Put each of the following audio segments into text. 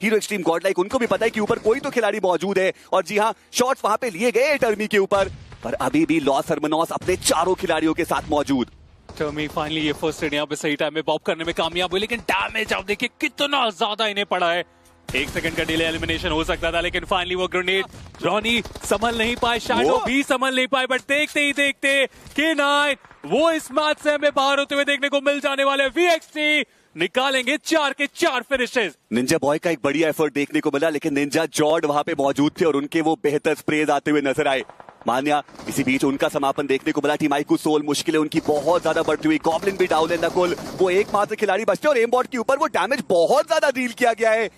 Hero extreme Godlike उनको भी पता है कि ऊपर कोई तो खिलाड़ी मौजूद है और जी हाँ, शॉट्स वहां पे लिए गए टर्मी के ऊपर, पर अभी भी लॉस हरमनॉस अपने चारों खिलाड़ियों के साथ मौजूद। टर्मी फाइनली ये फर्स्ट एड यहाँ पे सही टाइम में पॉप करने में कामयाब हुई, लेकिन डैमेज आप देखिए कितना ज्यादा इन्हें पड़ा है। 1 सेकंड का डिले एलिमिनेशन हो सकता था, लेकिन फाइनली वो ग्रेनेड रॉनी संभल नहीं पाए, शैडो भी संभल नहीं पाए, बट देखते ही देखते K9 वो इस मैच से हमें बाहर होते हुए देखने को मिल जाने वाले। VXT निकालेंगे 4 के 4 फिनिशेस। निंजा बॉय का एक बढ़िया एफर्ट देखने को मिला, लेकिन निंजा जॉर्ड वहां पे मौजूद थे और उनके वो बेहतर स्प्रेज आते हुए नजर आए। मान्या इसी बीच उनका समापन देखने को मिला। टीम आईकू सोल मुश्किलें उनकी बहुत ज्यादा बढ़ती हुई, गॉब्लिन भी डाउन है, नकुल वो एकमात्र खिलाड़ी बचते और एम बॉट के ऊपर वो डैमेज बहुत ज्यादा डील किया गया है।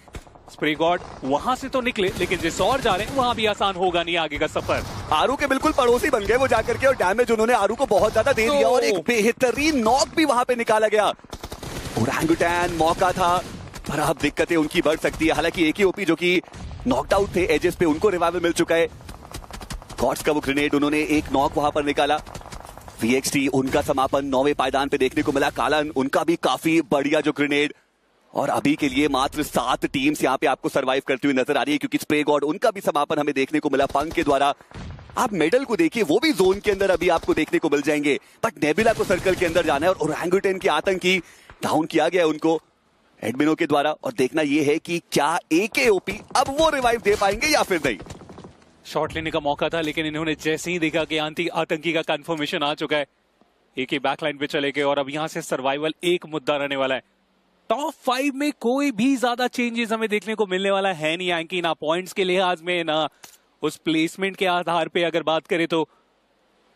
स्प्रे गॉड वहां से तो निकले, लेकिन जिस और जा रहे हैं वहां भी आसान होगा नहीं आगे का सफर। आरू के बिल्कुल पड़ोसी बन गए वो जाकर के, और डैमेज उन्होंने आरू को बहुत ज्यादा दे दिया और एक बेहतरीन नॉक भी वहां पे निकाला गया। ओरंगुटैन मौका था, पर अब दिक्कतें उनकी बढ़ सकती है। हालांकि एक ही ओपी जो कि नॉकड आउट थे एजेस पे, उनको रिवाइवल मिल चुका है। गॉड्स का वो ग्रेनेड उन्होंने एक नॉक वहां पर निकाला। VXT उनका समापन 9वें पायदान पे देखने को मिला। कालन उनका भी काफी बढ़िया जो ग्रेनेड, और अभी के लिए मात्र 7 टीम्स यहाँ पे आपको सरवाइव करती हुई नजर आ रही है, क्योंकि स्प्रे गॉड उनका भी समापन हमें देखने को मिला पंख के द्वारा। आप मेडल को देखिए, वो भी जोन के अंदर अभी आपको देखने को मिल जाएंगे, बट नेबुला को सर्कल के अंदर जाना है और ओरंगुटैन के आतंकी डाउन किया गया उनको एडमिनो के द्वारा। और देखना यह है कि क्या AKOP अब वो रिवाइव दे पाएंगे या फिर नहीं। शॉट लेने का मौका था, लेकिन इन्होंने जैसे ही देखा कि आतंकी का कंफर्मेशन आ चुका है, एक ही बैकलाइन पे चले गए और अब यहां से सर्वाइवल एक मुद्दा रहने वाला है। टॉप 5 में कोई भी ज्यादा चेंजेस हमें देखने को मिलने वाला है नहीं एंकी, ना पॉइंट्स के लिहाज में ना उस प्लेसमेंट के आधार पे अगर बात करें तो,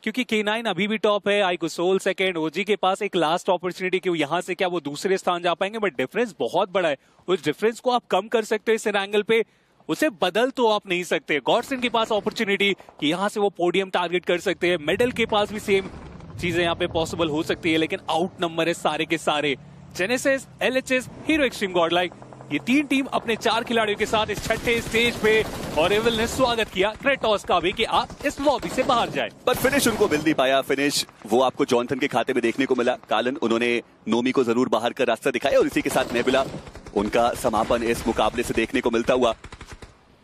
क्योंकि K9 अभी भी टॉप है, आईकू सोल सेकंड, ओजी के पास एक लास्ट अपॉर्चुनिटी कि यहां से क्या वो दूसरे स्थान जा पाएंगे, बट डिफरेंस बहुत बड़ा है। उस डिफरेंस को आप कम कर सकते हो इस एंगल पे, उसे बदल तो आप नहीं सकते। गॉडसन के पास अपॉर्चुनिटी कि यहां से वो पोडियम टारगेट कर सकते हैं, मेडल के पास भी सेम चीजें यहाँ पे पॉसिबल हो सकती है, लेकिन आउट नंबर है सारे के सारे। Genesis, LHS, hero extreme Godlike, ये 3 टीम अपने 4 खिलाड़ियों के साथ इस छठे स्टेज पे, और एविल ने स्वागत किया क्रेटोस का भी कि आप इस लॉबी से बाहर जाए। पर फिनिश उनको मिल नहीं पाया। फिनिश वो आपको जॉनसन के खाते में देखने को मिला। कालन उन्होंने नोमी को जरूर बाहर का रास्ता दिखाया, और इसी के साथ नेबुला उनका समापन इस मुकाबले से देखने को मिलता हुआ।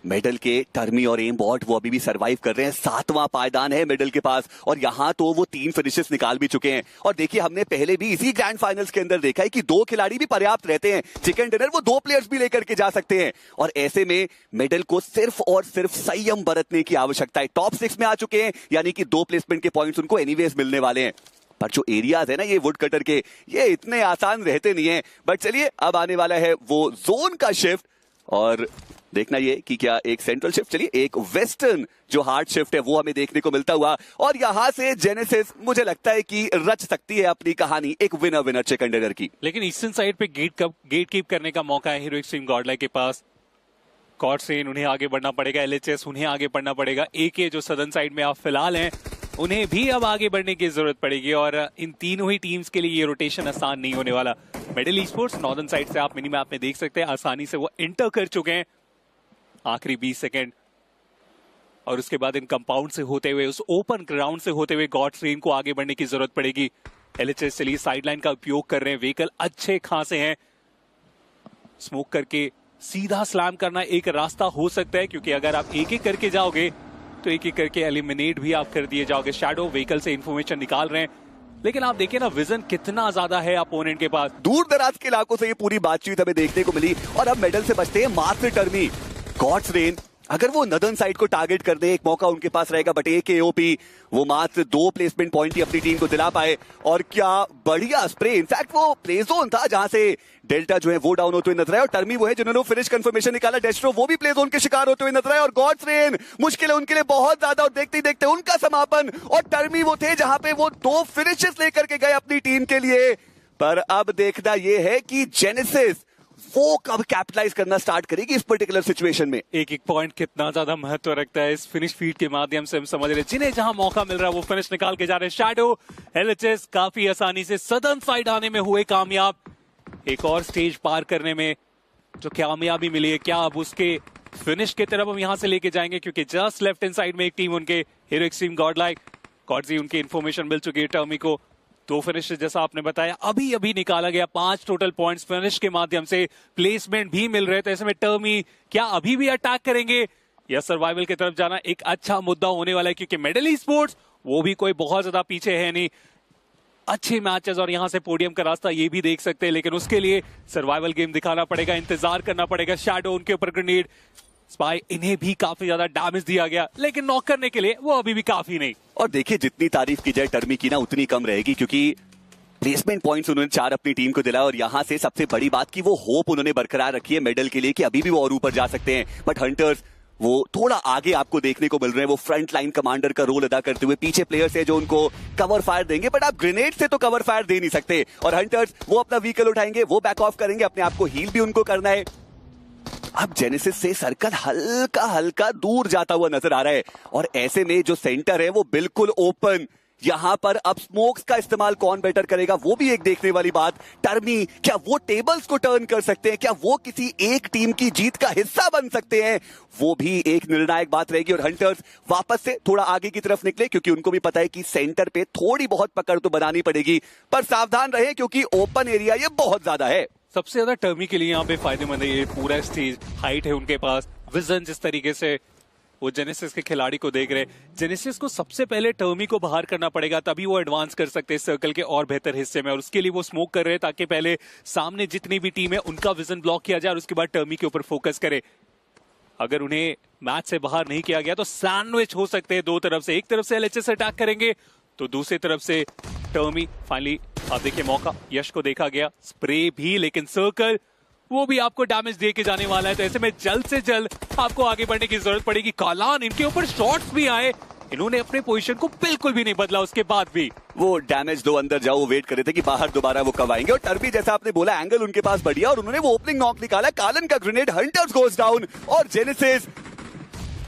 मेडल के टर्मी और एम बॉट वो अभी भी सरवाइव कर रहे हैं। 7वां पायदान है मेडल के पास, और यहां तो वो 3 फिनिशेस निकाल भी चुके हैं। और देखिए हमने पहले भी इसी ग्रैंड फाइनल्स के अंदर देखा है कि 2 खिलाड़ी भी पर्याप्त रहते हैं। चिकन डिनर वो 2 प्लेयर्स भी लेकर के जा सकते हैं, और ऐसे में मेडल को सिर्फ और सिर्फ संयम बरतने की आवश्यकता है। टॉप 6 में आ चुके हैं, यानी कि 2 प्लेसमेंट के पॉइंट्स उनको एनीवेज मिलने वाले हैं। पर जो एरियाज है ना ये वुड कटर के, ये इतने आसान रहते नहीं है। बट चलिए अब आने वाला है वो जोन का शिफ्ट, और देखना ये कि क्या एक सेंट्रल शिफ्ट, चलिए एक वेस्टर्न जो हार्ड शिफ्ट है वो हमें देखने को मिलता हुआ। और यहां से जेनेसिस मुझे लगता है कि रच सकती है अपनी कहानी एक विनर विनर चिकन डिनर की। लेकिन ईस्टर्न साइड पे गेट कीप करने का मौका है हीरो एक्सट्रीम गॉडलाइक के पास। गॉडसेन उन्हें आगे बढ़ना पड़ेगा, LHS उन्हें आगे बढ़ना पड़ेगा, AK जो सदर्न साइड में आप फिलहाल हैं उन्हें भी अब आगे बढ़ने की जरूरत पड़ेगी, और इन तीनों ही टीम्स के लिए ये रोटेशन आसान नहीं होने वाला। मिडिल ईस्पोर्ट्स नॉर्दर्न साइड से आप मिनी मैप में देख सकते हैं आसानी से वो एंटर कर चुके हैं आखिरी 20 सेकेंड, और उसके बाद इन कंपाउंड से होते हुए, उस ओपन ग्राउंड से होते हुए गॉडसेन को आगे बढ़ने की जरूरत पड़ेगी। LHS चलिए साइडलाइन का उपयोग कर रहे हैं, व्हीकल अच्छे खासे हैं, स्मोक करके सीधा स्लैम करना एक रास्ता हो सकता है, क्योंकि अगर आप एक एक करके जाओगे तो एक एक करके एलिमिनेट भी आप कर दिए जाओगे। शैडो व्हीकल से इंफॉर्मेशन निकाल रहे हैं, लेकिन आप देखिए ना विजन कितना ज्यादा है अपोनेंट के पास। दूर दराज के इलाकों से ये पूरी बातचीत हमें देखने को मिली, और अब मेडल से बचते हैं मात्र टर्मी। गॉड्सरेन अगर वो नदर्न साइड को टारगेट कर दे, एक मौका उनके पास रहेगा, बट AKOP वो मात्र 2 प्लेसमेंट पॉइंट ही अपनी टीम को दिला पाए। और क्या बढ़िया स्प्रे, इनफैक्ट वो प्ले जोन था जहां से डेल्टा जो है वो डाउन होते हुए नजर आए, और टर्मी वो है जिन्होंने फिनिश कंफर्मेशन निकाला। डेस्ट्रो वो भी प्ले जोन के शिकार होते हुए नजर आए, और गॉड्सरेन मुश्किल है उनके लिए बहुत ज्यादा, और देखते ही देखते उनका समापन। और टर्मी वो थे जहां पे वो 2 फिनिशेस लेकर के गए अपनी टीम के लिए। पर अब देखना यह है कि जेनेसिस वो कब कैपिटलाइज करना स्टार्ट करेगी इस पर्टिकुलर सिचुएशन में। एक एक पॉइंट कितना ज्यादा महत्व रखता है इस फिनिश फीड के माध्यम से हम समझ रहे हैं। जिन्हें जहां मौका मिल रहा है वो फिनिश निकाल के जा रहे हैं। शैडो, LHS काफी आसानी से सदर्न साइड आने में हुए कामयाब, एक और स्टेज पार करने में जो कामयाबी मिली है, क्या अब उसके फिनिश की तरफ हम यहां से लेके जाएंगे, क्योंकि जस्ट लेफ्ट हैंड साइड में एक टीम उनके हीरो एक्सट्रीम गॉडलाइक, गॉडजी उनकी इंफॉर्मेशन मिल चुकी है टर्मी को, दो फिनिश जैसा आपने बताया अभी अभी निकाला गया, 5 टोटल पॉइंट्स फिनिश के माध्यम से, प्लेसमेंट भी मिल रहे थे। ऐसे में टर्मी क्या अभी भी अटैक करेंगे या सर्वाइवल की तरफ जाना एक अच्छा मुद्दा होने वाला है, क्योंकि मेडल ई स्पोर्ट्स वो भी कोई बहुत ज्यादा पीछे है नहीं, अच्छे मैचेस और यहां से पोडियम का रास्ता ये भी देख सकते हैं, लेकिन उसके लिए सर्वाइवल गेम दिखाना पड़ेगा, इंतजार करना पड़ेगा। शैडो उनके ऊपर ग्रेनेड, स्पाई, इन्हें भी काफी ज्यादा डैमेज दिया गया, लेकिन नॉक करने के लिए वो अभी भी काफी नहीं। और देखिए जितनी तारीफ की जाए टर्मी की ना उतनी कम रहेगी, क्योंकि प्लेसमेंट पॉइंट्स उन्होंने 4 अपनी टीम को दिलाया और यहां से सबसे बड़ी बात की वो होप उन्होंने बरकरार रखी है मेडल के लिए कि अभी भी वो और ऊपर जा सकते हैं। बट हंटर्स वो थोड़ा आगे आपको देखने को मिल रहे हैं, वो फ्रंट लाइन कमांडर का रोल अदा करते हुए, पीछे प्लेयर्स है जो उनको कवर फायर देंगे, बट आप ग्रेनेड से तो कवर फायर दे नहीं सकते। और हंटर्स वो अपना व्हीकल उठाएंगे, वो बैक ऑफ करेंगे, अपने आप को हील भी उनको करना है। अब जेनेसिस से सर्कल हल्का हल्का दूर जाता हुआ नजर आ रहा है और ऐसे में जो सेंटर है वो बिल्कुल ओपन। यहां पर अब स्मोक्स का इस्तेमाल कौन बेटर करेगा वो भी एक देखने वाली बात। टर्मी क्या वो टेबल्स को टर्न कर सकते हैं, क्या वो किसी एक टीम की जीत का हिस्सा बन सकते हैं, वो भी एक निर्णायक बात रहेगी। और हंटर्स वापस से थोड़ा आगे की तरफ निकले, क्योंकि उनको भी पता है कि सेंटर पे थोड़ी बहुत पकड़ तो बनानी पड़ेगी, पर सावधान रहे क्योंकि ओपन एरिया ये बहुत ज्यादा है। सबसे ज्यादा टर्मी के लिए यहाँ पे फायदेमंद है ये पूरा स्टेज, हाइट है उनके पास, विजन जिस तरीके से वो जेनेसिस के खिलाड़ी को देख रहे, जेनेसिस को सबसे पहले टर्मी को बाहर करना पड़ेगा, तभी वो एडवांस कर सकते हैं सर्कल के और बेहतर हिस्से में, और उसके लिए वो स्मोक कर रहे हैं ताकि पहले सामने जितनी भी टीम है उनका विजन ब्लॉक किया जाए और उसके बाद टर्मी के ऊपर फोकस करे। अगर उन्हें मैच से बाहर नहीं किया गया तो सैंडविच हो सकते हैं दो तरफ से, एक तरफ से एलएचएस अटैक करेंगे तो दूसरी तरफ से टर्मी। फाइनली आप देखिए मौका यश को देखा गया, स्प्रे भी, लेकिन सर्कल वो भी आपको डैमेज दे के जाने वाला है, तो ऐसे में जल्द से जल्द आपको आगे बढ़ने की जरूरत पड़ेगी। कालान इनके ऊपर शॉट्स भी आए, इन्होंने अपने पोजीशन को बिल्कुल भी नहीं बदला, उसके बाद भी वो डैमेज दो अंदर जाओ, वो वेट कर रहे थे कि बाहर दोबारा वो कब आएंगे। और टर्बी जैसा आपने बोला एंगल उनके पास बढ़िया और उन्होंने वो ओपनिंग नॉक निकाला, कालन का ग्रेनेड, हंटर्स गोज डाउन और जेनेसिस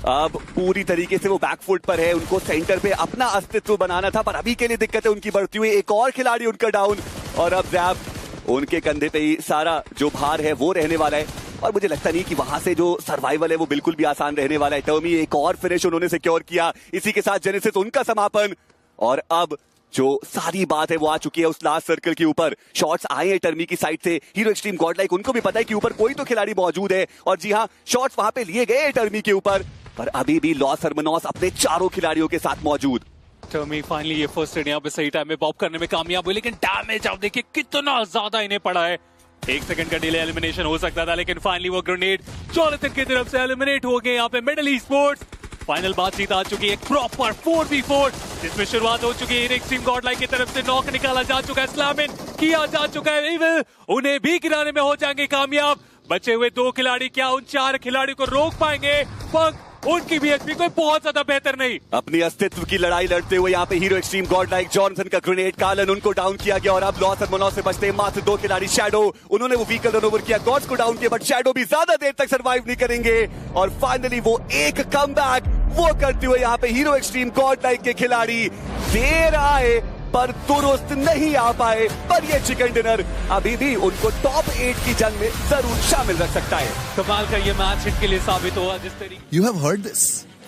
अब पूरी तरीके से वो बैकफुट पर है, उनको सेंटर पे अपना अस्तित्व बनाना था, पर अभी के लिए दिक्कत है उनकी बढ़ती हुई। एक और खिलाड़ी उनका डाउन और अब जैप उनके कंधे पे ही सारा जो भार है वो रहने वाला है और मुझे लगता नहीं कि वहां से जो सर्वाइवल है वो बिल्कुल भी आसान रहने वाला है। टर्मी एक और फिनिश उन्होंने सिक्योर किया, इसी के साथ जेनेसिस उनका समापन। और अब जो सारी बात है वो आ चुकी है उस लास्ट सर्कल के ऊपर। शॉट्स आए हैं टर्मी की साइड से, हीरो एक्सट्रीम गॉडलाइक उनको भी पता है कि ऊपर कोई तो खिलाड़ी मौजूद है और जी हाँ शॉट्स वहां पे लिए गए टर्मी के ऊपर, पर अभी भी लॉस हरमनोस अपने चारों खिलाड़ियों के साथ मौजूद। टर्मी फाइनली ये फर्स्ट रेड यहाँ पे सही टाइम में पॉप करने में कामयाब हुई, लेकिन डैमेज आप देखिए कितना ज्यादा इन्हें पड़ा है। 1 सेकंड का डिले एलिमिनेशन हो सकता था, लेकिन फाइनली वो ग्रेनेड जोनाथन की तरफ से एलिमिनेट हो गए। यहाँ पे मेडल ई स्पोर्ट्स फाइनल बातचीत आ चुकी है, प्रॉपर 4v4 जिसमें शुरुआत हो चुकी है। एक्सट्रीम गॉडलाइक की तरफ से नॉक निकाला जा चुका है, स्लैमिन किया जा चुका है, इविल उन्हें भी किनारे में हो जाएंगे कामयाब। बचे हुए 2 खिलाड़ी क्या उन 4 खिलाड़ियों को रोक पाएंगे? पग उनकी भी एचपी कोई बहुत ज्यादा बेहतर नहीं। अपनी अस्तित्व की लड़ाई लड़ते हुए यहाँ पे हीरो एक्सट्रीम गॉडलाइक, जॉनसन का ग्रेनेड, कालन उनको डाउन किया गया और अब लॉस हरमनोस से बचते मात्र 2 खिलाड़ी। शैडो उन्होंने वो व्हीकल रन ओवर किया, गॉड्स को डाउन किया, बट शैडो भी ज्यादा देर तक सर्वाइव नहीं करेंगे और फाइनली वो एक कमबैक वो करते हुए यहाँ पे हीरो एक्सट्रीम गॉडलाइक के खिलाड़ी देर आए पर दुरुस्त नहीं आ पाए, पर ये चिकन डिनर अभी भी उनको टॉप 8 की जंग में जरूर शामिल रख सकता है। कमाल का ये मैच इनके लिए साबित हुआ जिस तरीके। You have heard this,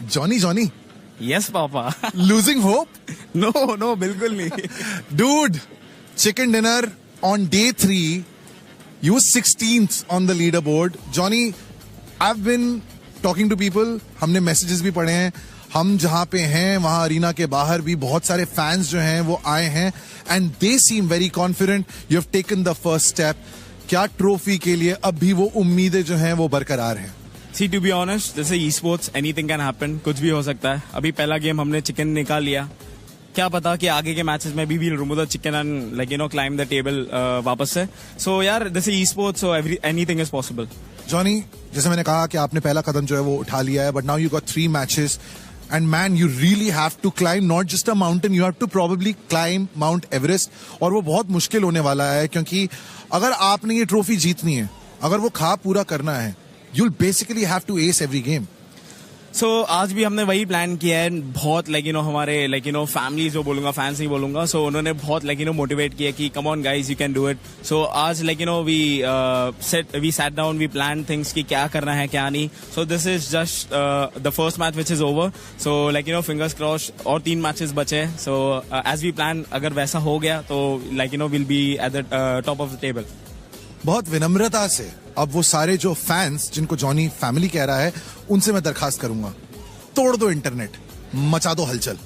Johnny? Yes, Papa. Losing hope? No, बिल्कुल नहीं. Dude, chicken dinner on day 3. You were 16th on the leaderboard. Johnny, I've been talking to people. हमने messages भी पढ़े हैं. हम जहां पे हैं वहां अरीना के बाहर भी बहुत सारे फैंस जो हैं वो आए हैं and they seem very confident you have taken the first step. क्या ट्रॉफी के लिए अब भी वो उम्मीदें जो हैं वो बरकरार हैं? See, to be honest, this is e-sports. Anything can happen. कुछ भी हो सकता है. अभी पहला गेम हमने चिकन निकाल लिया. क्या पता कि आगे के मैचेस में भी we'll remove the chicken and like you know climb the table वापस से. So यार, this is e-sports, so anything is possible. Johnny, जैसे मैंने कहा कि आपने पहला कदम जो है वो उठा लिया है, but now you got 3 matches and man, you really have to climb not just a mountain, you have to probably climb Mount Everest. और वो बहुत मुश्किल होने वाला है क्योंकि अगर आपने ये ट्रॉफी जीतनी है, अगर वो ख्वाब पूरा करना है, you'll basically have to ace every game. सो आज भी हमने वही प्लान किया है. बहुत हमारे फैमिली जो बोलूंगा, फैंस नहीं बोलूंगा. सो उन्होंने बहुत मोटिवेट किया कि come on guys, you can do it. So आज we sat down, we plan things कि क्या करना है क्या नहीं. So this is just the first match which is over. So fingers cross और 3 मैचेस बचे. सो एज वी प्लान, अगर वैसा हो गया तो will be at the top of the table. बहुत विनम्रता से अब वो सारे जो फैंस जिनको जॉनी फैमिली कह रहा है, उनसे मैं दरखास्त करूंगा, तोड़ दो इंटरनेट, मचा दो हलचल.